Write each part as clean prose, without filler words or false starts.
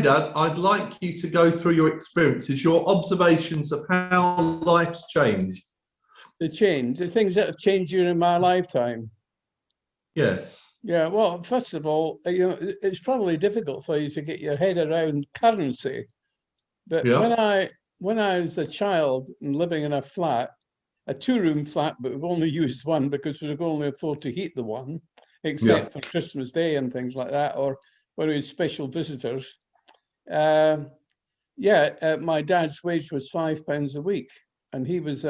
Dad, I'd like you to go through your experiences, your observations of how life's changed. The things that have changed during my lifetime. Yes. Yeah, well, first of all, it's probably difficult for you to get your head around currency. But when I was a child and living in a flat, a 2-room flat, but we've only used one because we could only afford to heat the one, except for Christmas Day and things like that, or when we had special visitors. My dad's wage was £5 a week, and he was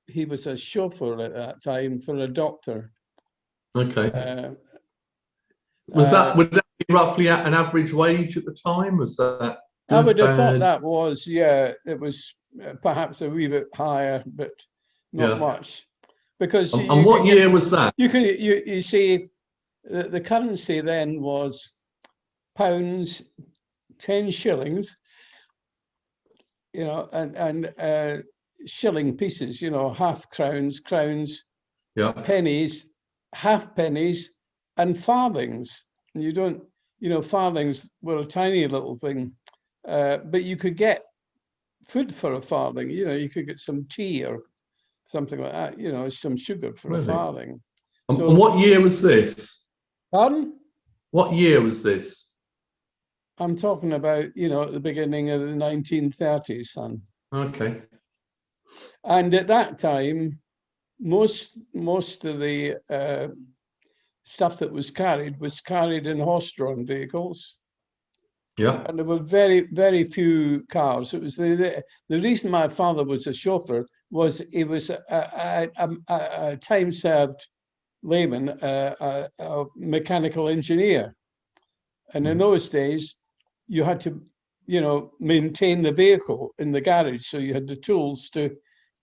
he was a chauffeur at that time for a doctor. Okay. Would that be roughly at an average wage at the time? Was that good, I would have thought bad? that was, it was perhaps a wee bit higher, but not much. Because and what year was that? You see, the currency then was pounds, 10 shillings, and shilling pieces, half crowns, pennies, half pennies, and farthings. And you don't, farthings were a tiny little thing, but you could get food for a farthing. You could get some tea or something like that, some sugar for a farthing. So, and what year was this? Pardon? What year was this? I'm talking about, at the beginning of the 1930s, son. Okay. And at that time, most of the stuff that was carried in horse-drawn vehicles. Yeah. And there were very, very few cars. It was the reason my father was a chauffeur was he was a time-served layman, a mechanical engineer. And in those days, you had to, maintain the vehicle in the garage. So you had the tools to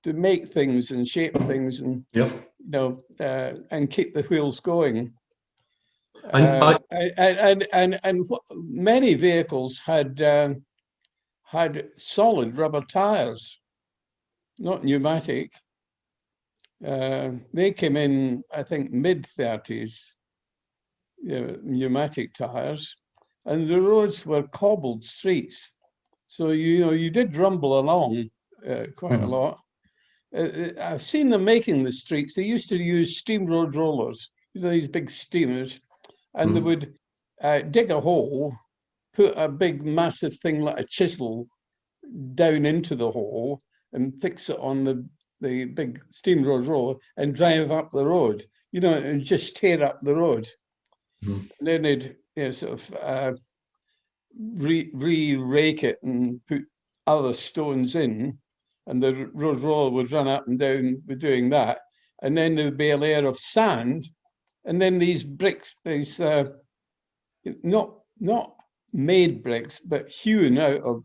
make things and shape things and, and keep the wheels going. And many vehicles had solid rubber tires, not pneumatic. They came in, I think, mid-30s, pneumatic tires, and the roads were cobbled streets. So, you did rumble along quite a lot. I've seen them making the streets. They used to use steam road rollers, these big steamers, and they would dig a hole, put a big massive thing like a chisel down into the hole and fix it on the big steam road roller and drive up the road, and just tear up the road. And then they'd sort of re-rake it and put other stones in, and the road roller would run up and down with doing that. And then there would be a layer of sand, and then these bricks, these not made bricks, but hewn out of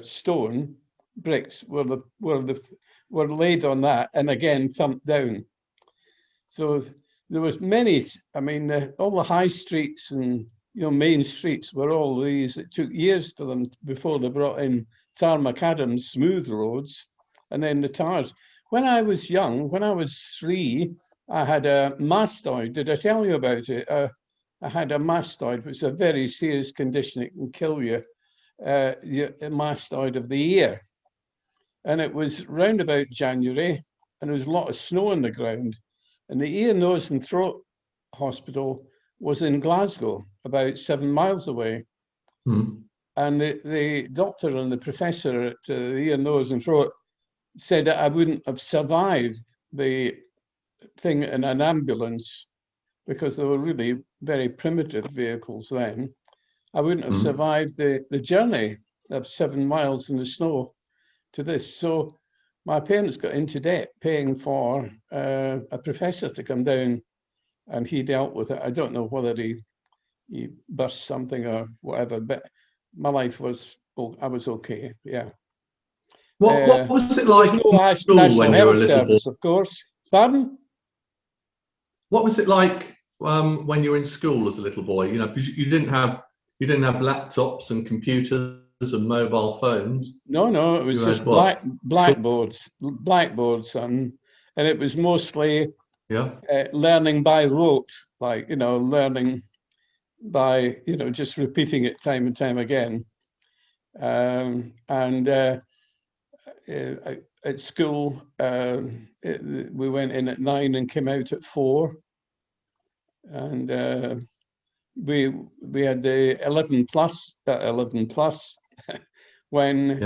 stone bricks were laid on that, and again thumped down. So there was many. I mean, all the high streets and main streets were all these. It took years for them before they brought in tar macadam smooth roads, and then the tires. When I was young, when I was 3, I had a mastoid. Did I tell you about it? I had a mastoid, which is a very serious condition. It can kill you. A mastoid of the ear. And it was round about January, and there was a lot of snow on the ground. And the ear, nose and throat hospital was in Glasgow, about 7 miles away. And the doctor and the professor at the ear, nose and throat said that I wouldn't have survived the thing in an ambulance, because they were really very primitive vehicles then. I wouldn't have survived the journey of 7 miles in the snow to this. So my parents got into debt paying for a professor to come down, and he dealt with it. I don't know whether he burst something or whatever, but my life was, I was okay, yeah. What was it like in school when you were a little boy? Of course. Pardon? What was it like when you were in school as a little boy? Because you didn't have laptops and computers and mobile phones. No, it was just blackboards, and it was mostly learning by rote, like learning by, you know, just repeating it time and time again. At school, we went in at 9 and came out at 4. And we had the 11 plus when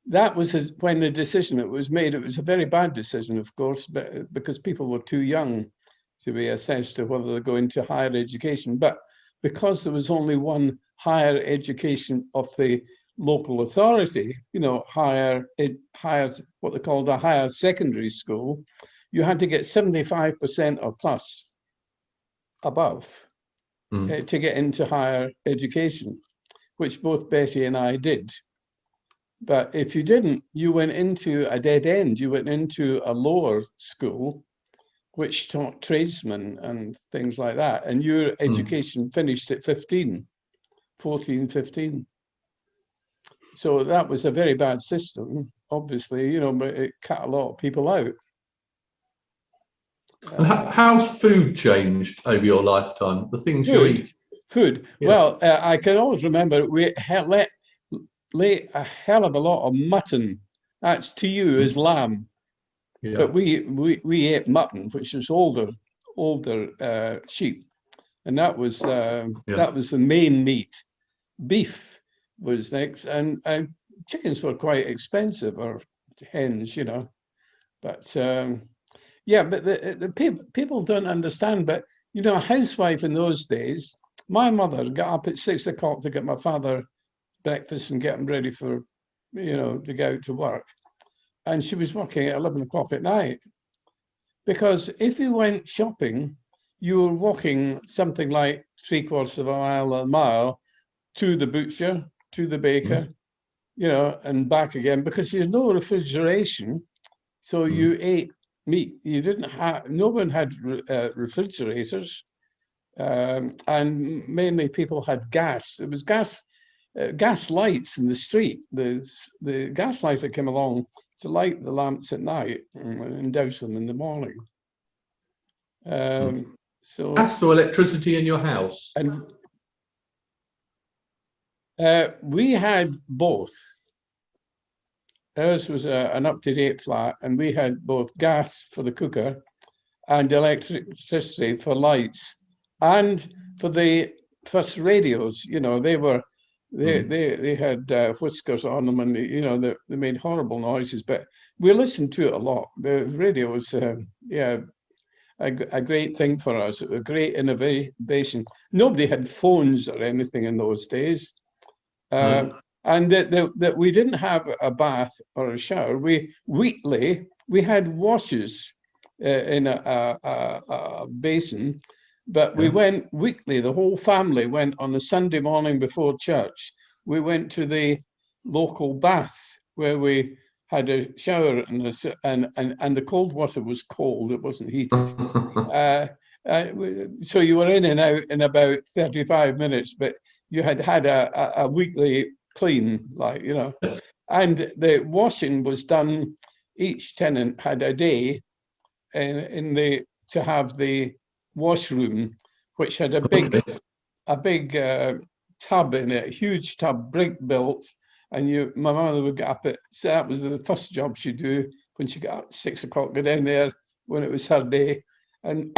that was when the decision it was made. It was a very bad decision, of course, but because people were too young to be assessed to whether they go into higher education. But because there was only one higher education of the local authority, you know, higher what they called a higher secondary school, you had to get 75% or plus above to get into higher education, which both Betty and I did. But if you didn't, you went into a dead end. You went into a lower school, which taught tradesmen and things like that. And your education finished at 14, 15. So that was a very bad system, obviously, you know, but it cut a lot of people out. How's food changed over your lifetime? The things you eat? Food. Yeah. Well, I can always remember we lay a hell of a lot of mutton. That's to you as lamb. Yeah. But we ate mutton, which was older sheep, and that was the main meat. Beef was next, and chickens were quite expensive, or hens, you know. But yeah, but the people don't understand. But you know, a housewife in those days, my mother got up at 6 o'clock to get my father breakfast and get him ready for, you know, to go out to work. And she was working at 11 o'clock at night. Because if you went shopping, you were walking something like 3/4 of a mile to the butcher, to the baker, you know, and back again, because there's no refrigeration. So you ate meat. You didn't have, no one had refrigerators. And mainly people had gas. It was gas lights in the street. The gas lights that came along to light the lamps at night and douse them in the morning. So gas or electricity in your house? And we had both. Ours was an up-to-date flat, and we had both gas for the cooker and electricity for lights and for the first radios. You know, they were they had whiskers on them, and you know they made horrible noises, but we listened to it a lot. The radio was a great thing for us, a great innovation. Nobody had phones or anything in those days. And that we didn't have a bath or a shower. Weekly we had washes in a basin, but we went weekly. The whole family went on the Sunday morning before church. We went to the local bath where we had a shower, and the cold water was cold. It wasn't heated. So you were in and out in about 35 minutes, but you had a weekly clean, like, you know. And the washing was done, each tenant had a day to have the washroom, which had a big tub in it, a huge tub, brick built. And my mother would get up so that was the first job she'd do when she got up at 6 o'clock, go down there when it was her day, and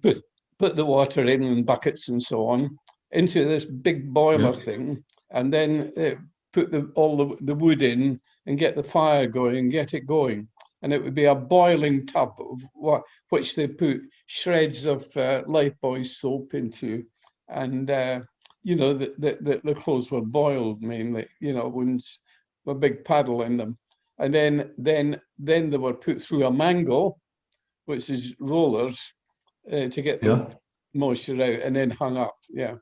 put the water in buckets and so on into this big boiler thing, and then put all the wood in and get the fire going, get it going. And it would be a boiling tub of which they put shreds of Lifebuoy soap into, and you know, the clothes were boiled mainly, you know, with a big paddle in them, and then they were put through a mangle, which is rollers, to get the moisture out, and then hung up. Yeah.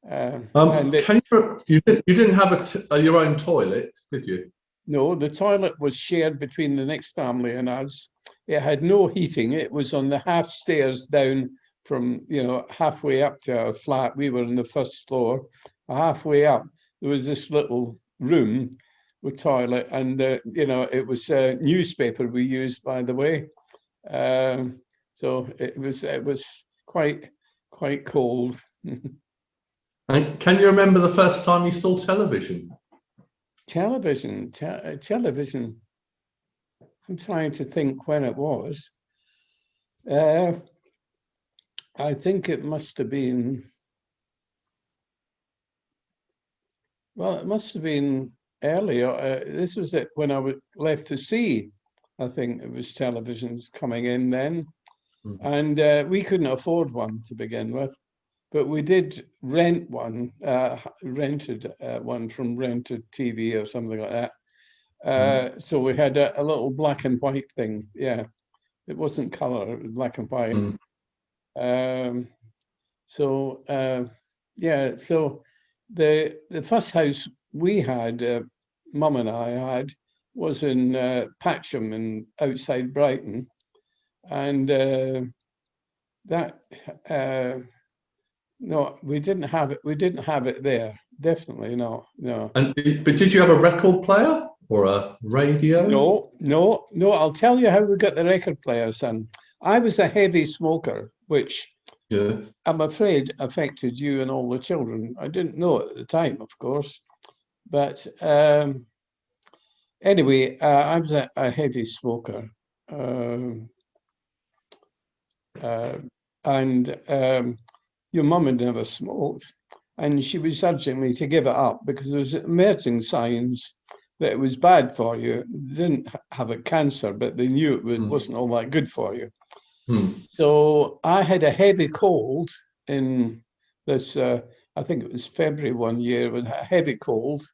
You didn't have your own toilet, did you? No, the toilet was shared between the next family and us. It had no heating. It was on the half stairs down from, you know, halfway up to our flat. We were on the first floor. Halfway up, there was this little room with toilet, and you know, it was a newspaper we used, by the way. So it was quite quite cold. And can you remember the first time you saw television? Television. I'm trying to think when it was. I think it must have been. Well, it must have been earlier. This was it when I left to sea. I think it was televisions coming in then. And we couldn't afford one to begin with, but we did rent one, rented one from Rented TV or something like that. So we had a little black and white thing. Yeah, it wasn't color; it was black and white. Yeah. So the first house we had, Mum and I had, was in Patcham in outside Brighton, and that no, we didn't have it. We didn't have it there. Definitely not. No. But did you have a record player or a radio? No. I'll tell you how we got the record player, son. I was a heavy smoker, which I'm afraid affected you and all the children. I didn't know it at the time, of course, but anyway, I was a heavy smoker. And your mum had never smoked, and she was urging me to give it up because there was emerging signs that it was bad for you. They didn't have a cancer, but they knew it wasn't all that good for you. So I had a heavy cold in this, I think it was February one year, with a heavy cold.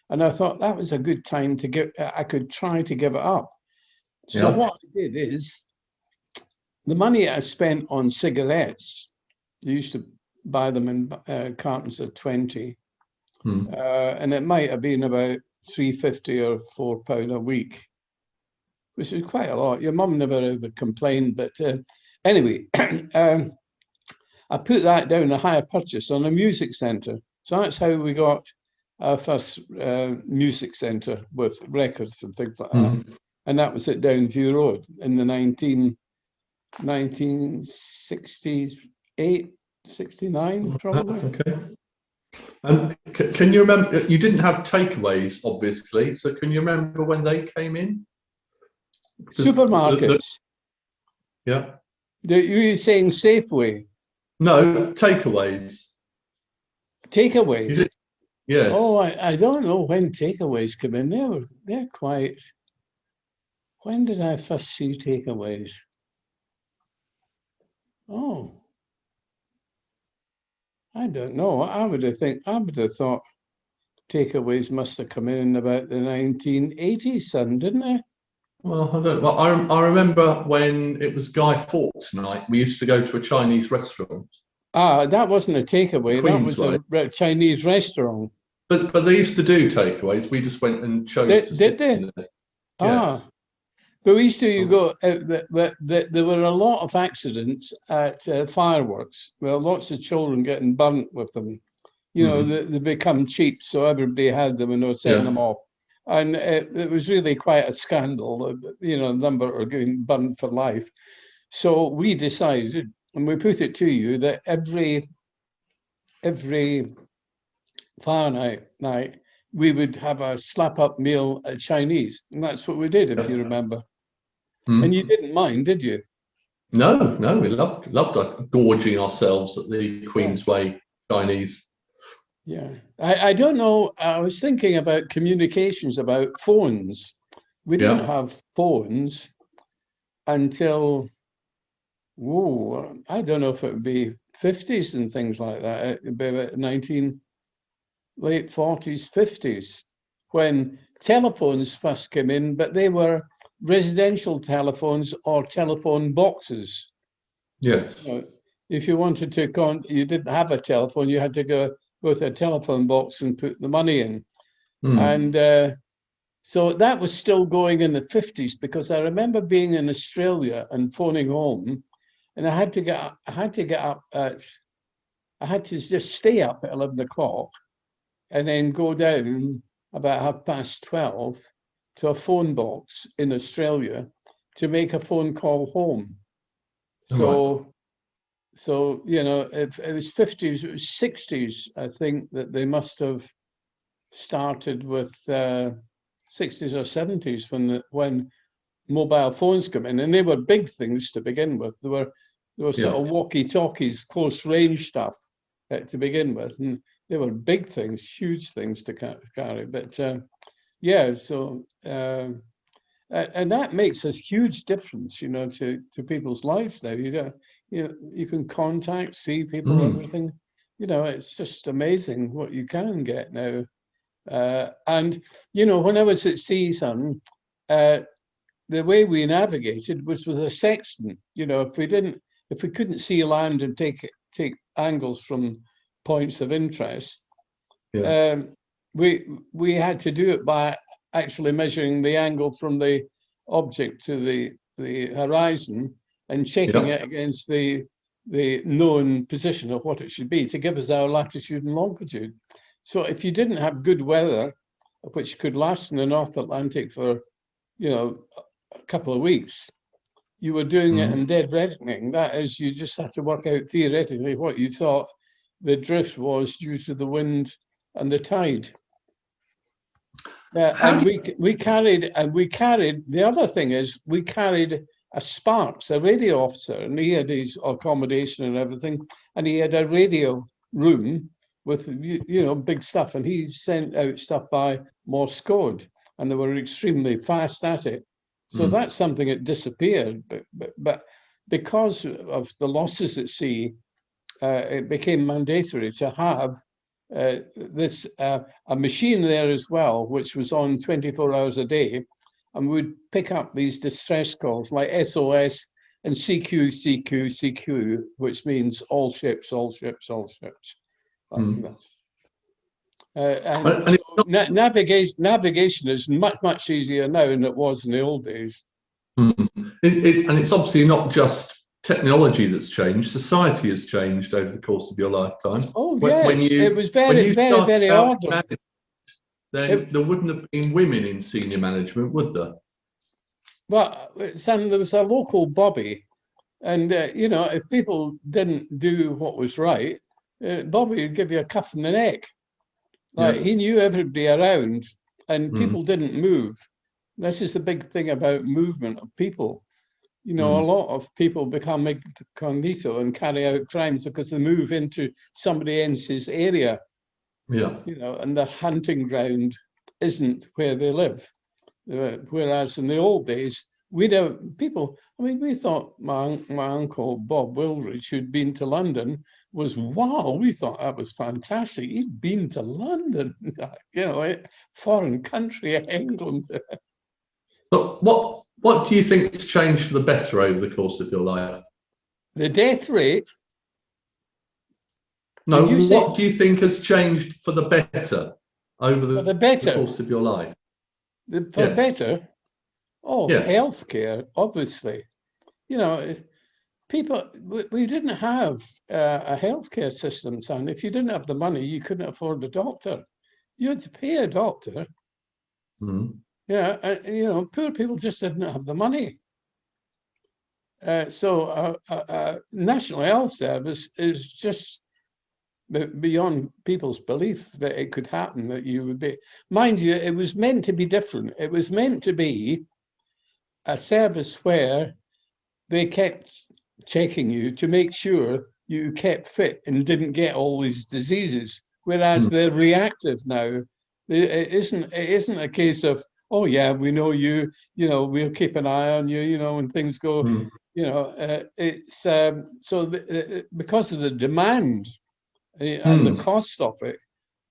And I thought that was a good time to I could try to give it up. So what I did is, the money I spent on cigarettes, you used to buy them in cartons of 20, and it might have been about £3.50 or £4 a week, which is quite a lot. Your mum never ever complained, but anyway, I put that down a hire purchase on a music centre. So that's how we got our first music centre with records and things like that. And that was at Downview Road in the 1968, 69, probably. Okay. And can you remember, you didn't have takeaways, obviously, so can you remember when they came in? Supermarkets. Yeah. You're saying Safeway? No, takeaways. Takeaways? Yes. Oh, I don't know when takeaways come in. They're quite... When did I first see takeaways? Oh, I don't know. I would have thought takeaways must have come in about the 1980s, son, didn't they? Well, I don't. Well, I remember when it was Guy Fawkes night. We used to go to a Chinese restaurant. Ah, that wasn't a takeaway. That was Queensway. a Chinese restaurant. But they used to do takeaways. We just went and chose to sit in there. Ah, Yes. but we used to go. There were a lot of accidents at fireworks. Well, lots of children getting burnt with them. You know, they become cheap, so everybody had them and they were setting them off. And it was really quite a scandal. You know, a number are getting burnt for life. So we decided, and we put it to you, that every fire night we would have a slap-up meal at Chinese, and that's what we did, if you remember. And you didn't mind, did you? No, we loved gorging ourselves at the Queensway Chinese. Yeah, I don't know. I was thinking about communications, about phones. We didn't have phones until, I don't know if it would be 50s and things like that. It would be about late 40s, 50s, when telephones first came in, but they were residential telephones or telephone boxes. Yes. You know, if you wanted to you didn't have a telephone, you had to go to a telephone box and put the money in. And so that was still going in the 50s, because I remember being in Australia and phoning home, and I had to just stay up at 11 o'clock and then go down about 12:30 to a phone box in Australia to make a phone call home. So So, you know, if it was 50s, it was 60s, I think, that they must have started with 60s or 70s when mobile phones come in, and they were big things to begin with. They were sort of walkie-talkies, close range stuff to begin with, and they were big things, huge things to carry. But yeah, so and that makes a huge difference, you know, to people's lives now. You can contact, see people, everything. You know, it's just amazing what you can get now. And you know, when I was at sea, son, the way we navigated was with a sextant. You know, if we couldn't see land and take angles from points of interest, we had to do it by actually measuring the angle from the object to the horizon and checking it against the known position of what it should be to give us our latitude and longitude. So if you didn't have good weather, which could last in the North Atlantic for, you know, a couple of weeks, you were doing it in dead reckoning. That is, you just had to work out theoretically what you thought the drift was due to the wind and the tide. And we carried the other thing is we carried a Sparks, a radio officer, and he had his accommodation and everything, and he had a radio room with, you know, big stuff, and he sent out stuff by Morse code, and they were extremely fast at it. So that's something that disappeared, but because of the losses at sea, it became mandatory to have a machine there as well, which was on 24 hours a day, and we'd pick up these distress calls like SOS and CQ, CQ, CQ, which means all ships, all ships, all ships. And so navigation is much easier now than it was in the old days. And it's obviously not just technology that's changed, society has changed over the course of your lifetime. Oh, yes, it was very ordered. There wouldn't have been women in senior management, would there? Well, Sam, there was a local Bobby, and you know, if people didn't do what was right, Bobby would give you a cuff in the neck. Like he knew everybody around, and people didn't move. This is the big thing about movement of people. You know, a lot of people become incognito and carry out crimes because they move into somebody else's area. Yeah. You know, and their hunting ground isn't where they live. Whereas in the old days, we thought my uncle Bob Wilridge, who'd been to London, was wow. We thought that was fantastic. He'd been to London, you know, foreign country, England. But what do you think's changed for the better over the course of your life? The death rate. No, what do you think has changed for the better over the course of your life? For better? Oh, healthcare, obviously. You know, we didn't have a healthcare system, son. If you didn't have the money, you couldn't afford a doctor. You had to pay a doctor. Yeah, you know, poor people just didn't have the money. So National Health Service is just beyond people's belief that it could happen, that you would be. Mind you, it was meant to be different. It was meant to be a service where they kept checking you to make sure you kept fit and didn't get all these diseases. Whereas they're reactive now. It isn't a case of, oh yeah, we know you, you know, we'll keep an eye on you, you know, when things go, you know, it's because of the demand and the cost of it,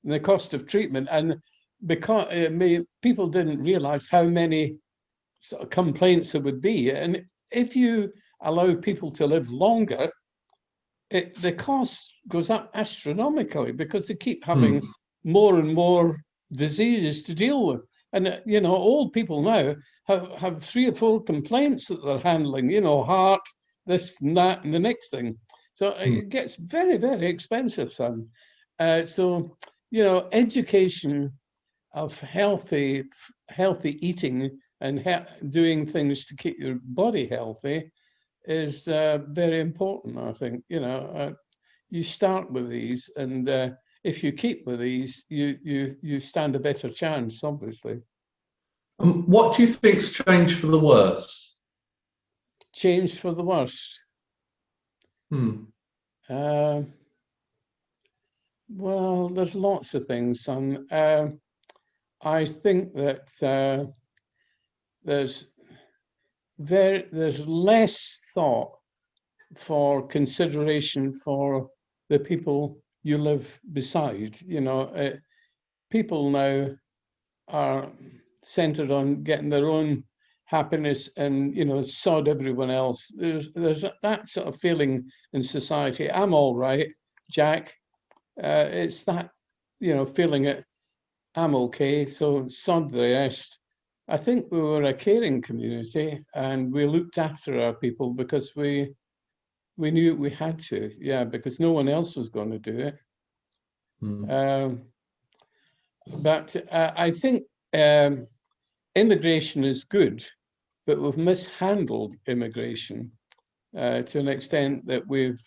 and the cost of treatment, and because people didn't realize how many sort of complaints there would be. And if you allow people to live longer, the cost goes up astronomically because they keep having more and more diseases to deal with. And, you know, old people now have 3 or 4 complaints that they're handling, you know, heart, this and that, and the next thing. So it gets very, very expensive, son. So, you know, education of healthy eating and doing things to keep your body healthy is very important, I think. You know, you start with these, and if you keep with these, you stand a better chance, obviously. What do you think's changed for the worse? Changed for the worst? Well, there's lots of things, son. I think that there's less thought for consideration for the people you live beside. You know, people now are centered on getting their own happiness and, you know, sod everyone else. There's that sort of feeling in society. I'm all right, Jack. It's that, you know, feeling it. I'm okay, so sod the rest. I think we were a caring community, and we looked after our people because we knew we had to, yeah, because no one else was going to do it. But I think immigration is good, but we've mishandled immigration to an extent that we've,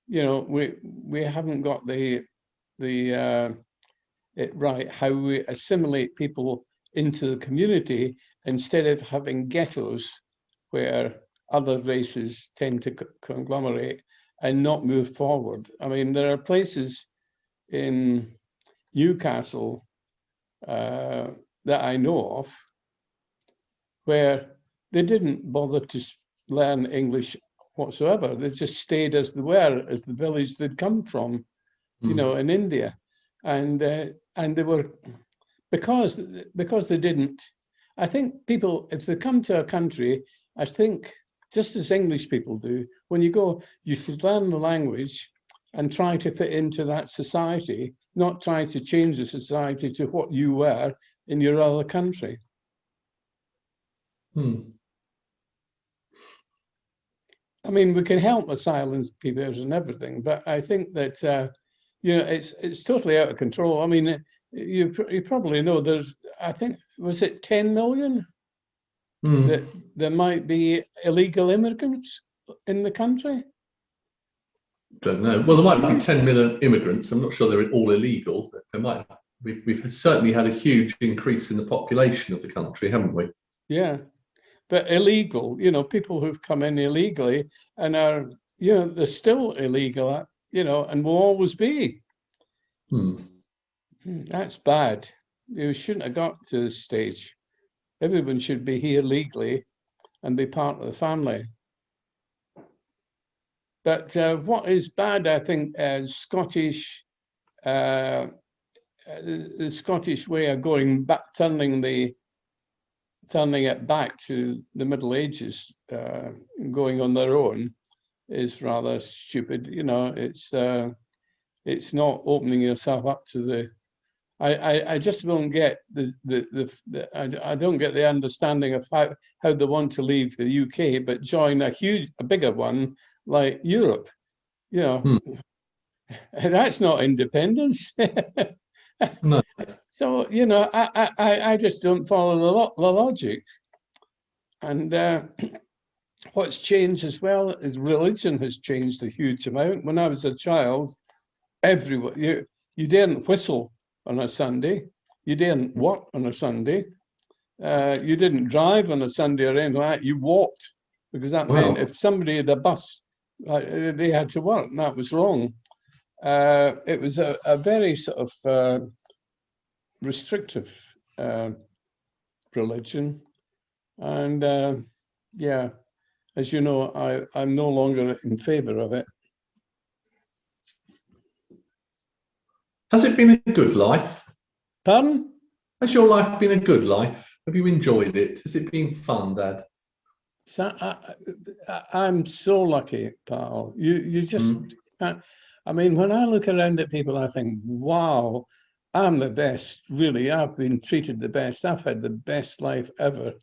you know, we haven't got it right, how we assimilate people into the community instead of having ghettos where other races tend to conglomerate and not move forward. I mean, there are places in Newcastle that I know of where they didn't bother to learn English whatsoever. They just stayed as they were, as the village they'd come from, you know, in India. And they were, because they didn't, I think people, if they come to a country, I think, just as English people do, when you go, you should learn the language and try to fit into that society, not try to change the society to what you were in your other country. I mean, we can help asylum people and everything, but I think that you know, it's totally out of control. I mean, you probably know there's, I think, was it 10 million that there might be illegal immigrants in the country? Don't know. Well, there might be 10 million immigrants. I'm not sure they're all illegal. But there might. We've certainly had a huge increase in the population of the country, haven't we? Yeah, but illegal, you know, people who've come in illegally and are, you know, they're still illegal, you know, and will always be. That's bad. You shouldn't have got to this stage. Everyone should be here legally and be part of the family. But what is bad, I think, the Scottish way of going back, turning it back to the Middle Ages, going on their own, is rather stupid. You know, it's not opening yourself up to the. I just don't get I don't get the understanding of how they want to leave the UK, but join a bigger one like Europe. You know, that's not independence. No. So, you know, I just don't follow the logic. And what's changed as well is religion has changed a huge amount. When I was a child, everyone, you didn't whistle on a Sunday. You didn't work on a Sunday. You didn't drive on a Sunday or anything like that. You walked, because that meant if somebody had a bus, they had to work, and that was wrong. It was a very sort of restrictive religion. And yeah, as you know, I'm no longer in favor of it. Has it been a good life? Pardon? Has your life been a good life? Have you enjoyed it? Has it been fun, Dad? So I'm so lucky, pal. You just can't. I mean, when I look around at people, I think, wow, I'm the best, really. I've been treated the best. I've had the best life ever,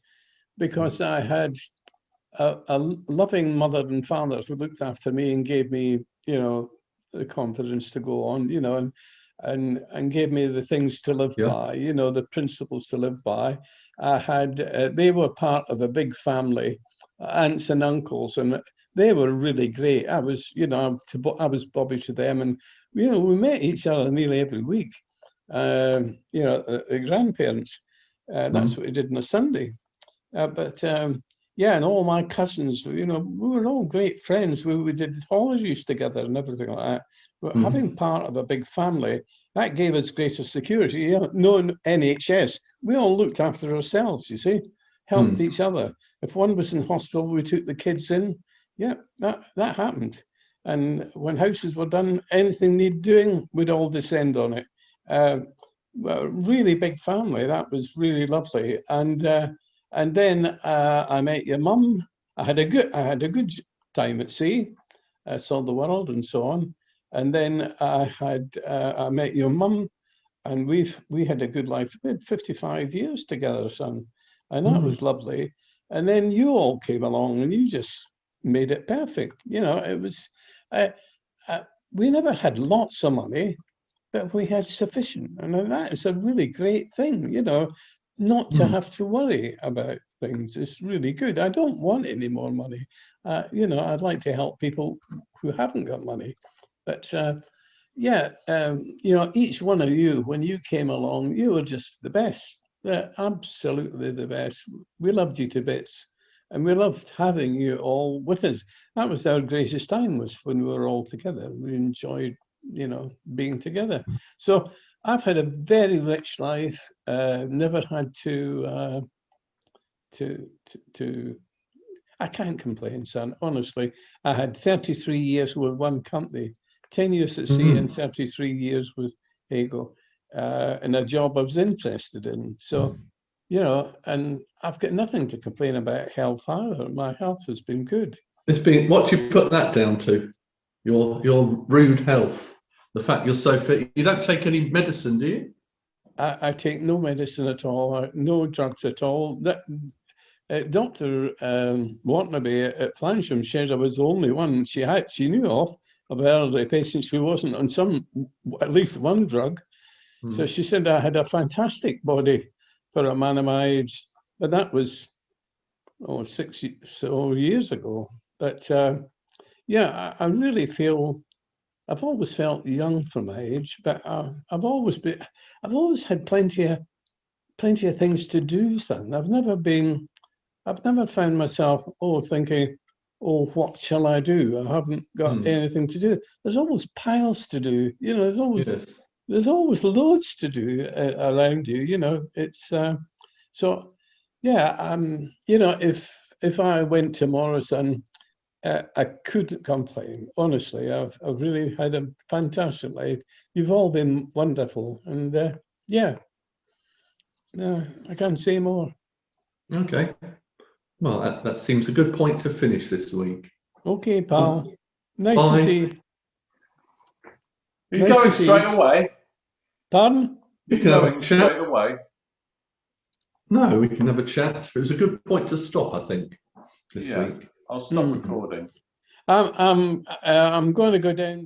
because I had a loving mother and father who looked after me and gave me, you know, the confidence to go on, you know, and gave me the things to live by, you know, the principles to live by. I had, they were part of a big family aunts and uncles, and they were really great. I was, I was Bobby to them, and we met each other nearly every week. The grandparents. That's what we did on a Sunday. And all my cousins, we were all great friends. We did holidays together and everything like that. But having part of a big family, that gave us greater security. No NHS, we all looked after ourselves, you see, helped each other. If one was in hospital, we took the kids in. Yeah, that happened. And when houses were done, anything needed doing, we'd all descend on it. Really big family. That was really lovely. And then I met your mum. I had a good time at sea. I saw the world and so on. And then I met your mum, and we had a good life. We had 55 years together, son, and that was lovely. And then you all came along, and you just made it perfect. It was. We never had lots of money, but we had sufficient, and that is a really great thing. Not to have to worry about things is really good. I don't want any more money. I'd like to help people who haven't got money. But each one of you, when you came along, you were just the best. Absolutely the best. We loved you to bits, and we loved having you all with us. That was our greatest time, was when we were all together. We enjoyed, being together. So I've had a very rich life. Never had to. I can't complain, son. Honestly, I had 33 years with one company, 10 years at sea, and 33 years with Hagel, in a job I was interested in. So, and I've got nothing to complain about health either. My health has been good. What do you put that down to? Your rude health. The fact you're so fit. You don't take any medicine, do you? I take no medicine at all, no drugs at all. Dr. Watnabe at Flansham said I was the only one she knew of elderly patients who wasn't on at least one drug. So she said I had a fantastic body for a man of my age, but that was 6 years ago. But I really feel I've always felt young for my age, but I've always had plenty of things to do, son. I've never found myself thinking, what shall I do? I haven't got anything to do. There's always piles to do. There's always loads to do around you. It's so yeah. If I went tomorrow, son, I couldn't complain. Honestly, I've really had a fantastic life. You've all been wonderful, and I can't say more. Okay. Well, that seems a good point to finish this week. Okay, pal. Nice to see you. Are you going straight away? Pardon? We can have a chat. Straight away? No, we can have a chat. It was a good point to stop, I think, this week. I'll stop recording. I'm going to go down.